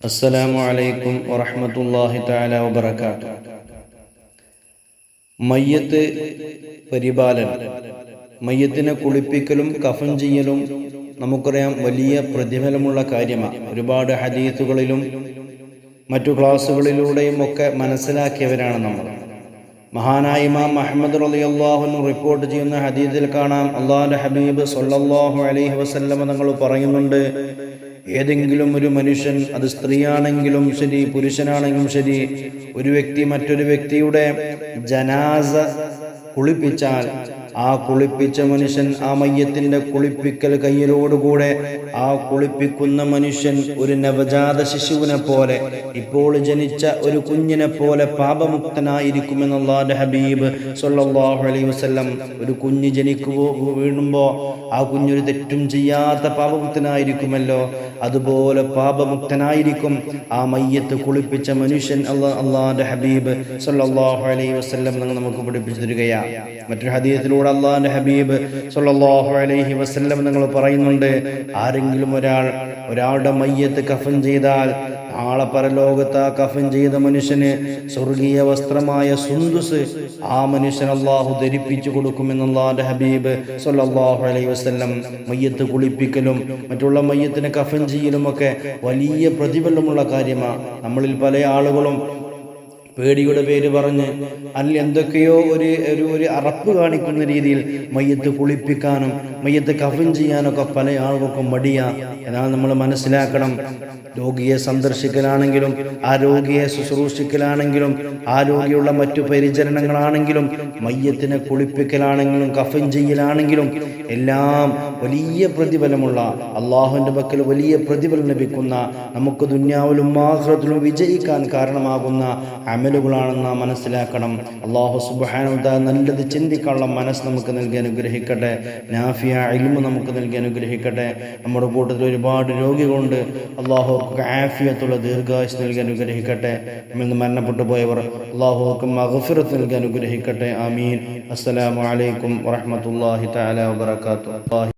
അസ്സലാമു അലൈക്കും വറഹ്മത്തുള്ളാഹി തആല വബറകാതുഹു. മയ്യത്ത് പരിപാലനം, മയ്യത്തിനെ കുളിപ്പിക്കലും കഫൻ ചെയ്യലും നമുക്കറിയാം വലിയ പ്രതിഫലമുള്ള കാര്യമാണ്. ഒരുപാട് ഹദീസുകളിലും മറ്റു ക്ലാസ്സുകളിലൂടെയും ഒക്കെ മനസ്സിലാക്കിയവരാണ് നമ്മൾ. മഹാനായ ഇമാം അഹ്മദ് റളിയല്ലാഹു അൻഹു റിപ്പോർട്ട് ചെയ്യുന്ന ഹദീസിൽ കാണാം, അല്ലാഹുവിന്റെ ഹബീബ് സ്വല്ലല്ലാഹു അലൈഹി വസല്ലം തങ്ങൾ പറയുന്നുണ്ട്, ഏതെങ്കിലും ഒരു മനുഷ്യൻ, അത് സ്ത്രീയാണെങ്കിലും ശരി പുരുഷനാണെങ്കിലും ശരി, ഒരു വ്യക്തി മറ്റൊരു വ്യക്തിയുടെ ജനാസ കുളിപ്പിച്ചാൽ ആ കുളിപ്പിച്ച മനുഷ്യൻ, ആ മയ്യത്തിന്റെ കുളിപ്പിക്കൽ കയ്യിലോടുകൂടെ ആ കുളിപ്പിക്കുന്ന മനുഷ്യൻ ഒരു നവജാത ശിശുവിനെ പോലെ, ഇപ്പോൾ ജനിച്ച ഒരു കുഞ്ഞിനെ പോലെ പാപമുക്തനായിരിക്കുമെന്ന് അല്ലാഹുവിന്റെ ഹബീബ് സ്വല്ലല്ലാഹു അലൈഹി വസല്ലം. ഒരു കുഞ്ഞ് വീഴുമ്പോൾ ആ കുഞ്ഞൊരു തെറ്റും ചെയ്യാത്ത പാപമുക്തനായിരിക്കുമല്ലോ, അതുപോലെ പാപമുക്തനായിരിക്കും ആ മയ്യത്ത് കുളിപ്പിച്ച മനുഷ്യൻ. അല്ലാഹുവിന്റെ ഹബീബ് സ്വല്ലല്ലാഹു അലൈഹി വസല്ലം നമുക്ക് പഠിപ്പിച്ചു തരികയാണ്. മറ്റൊരു ഹദീസിലൂടെ അല്ലാഹുവിന്റെ ഹബീബ് സ്വല്ലല്ലാഹു അലൈഹി വസല്ലം നിങ്ങൾ പറയുന്നുണ്ട്, ആരെങ്കിലും ഒരാളുടെ മയ്യത്ത് കഫൻ ചെയ്താൽ നാളെ പരലോകത്ത് ആ കഫൻ ചെയ്ത മനുഷ്യന് സ്വർഗീയ വസ്ത്രമായ സുന്ദുസ് ആ മനുഷ്യൻ അല്ലാഹു ധരിപ്പിച്ചു കൊടുക്കുമെന്ന് അല്ലാഹുവിന്റെ ഹബീബ് സ്വല്ലല്ലാഹു അലൈഹി വസല്ലം. മയ്യത്ത് കുളിപ്പിക്കലും മറ്റുള്ള മയ്യത്തിനെ കഫൻ ചെയ്യലും ഒക്കെ വലിയ പ്രതിഫലമുള്ള കാര്യമാണ്. നമ്മളിൽ പല ആളുകളും പേടിയുടെ പേര് പറഞ്ഞ് എന്തൊക്കെയോ ഒരു അറപ്പ് കാണിക്കുന്ന രീതിയിൽ മയ്യത്ത് കുളിപ്പിക്കാനും മയ്യത്ത് കഫൻ ചെയ്യാനൊക്കെ പല ആളുകൾക്കും മടിയാ. എന്നാൽ നമ്മൾ മനസ്സിലാക്കണം, രോഗിയെ സന്ദർശിക്കലാണെങ്കിലും ആ രോഗിയെ ശുശ്രൂഷിക്കലാണെങ്കിലും ആ രോഗിയുള്ള മറ്റു പരിചരണങ്ങളാണെങ്കിലും മയ്യത്തിനെ കുളിപ്പിക്കലാണെങ്കിലും കഫൻ ചെയ്യലാണെങ്കിലും എല്ലാം വലിയ പ്രതിഫലമുള്ള, അള്ളാഹുവിന്റെ പക്കൽ വലിയ പ്രതിഫലം ലഭിക്കുന്ന, നമുക്ക് ദുനിയാവിലും ആഖിറത്തിലും വിജയിക്കാൻ കാരണമാകുന്ന അമലുകളാണെന്ന് നാം മനസ്സിലാക്കണം. അല്ലാഹു സുബ്ഹാനഹു വ തആല നല്ലത് ചിന്തിക്കാനുള്ള മനസ്സ് നമുക്ക് നൽകി അനുഗ്രഹിക്കട്ടെ. നാഫിയ ഇൽമ് നമുക്ക് നൽകി അനുഗ്രഹിക്കട്ടെ. നമ്മുടെ കൂട്ടത്തിൽ ഒരുപാട് രോഗികളുണ്ട്, അല്ലാഹു ആഫിയത്തുള്ള ദീർഘായുസ് നൽകി അനുഗ്രഹിക്കട്ടെ. നമ്മിൽ നിന്ന് മരണപ്പെട്ടു പോയവർ അല്ലാഹു മഗ്ഫിറത്ത് നൽകി അനുഗ്രഹിക്കട്ടെ. ആമീൻ. അസ്സലാമു അലൈക്കും വറഹ്മത്തുള്ളാഹി തആല വബറകാതുഹു.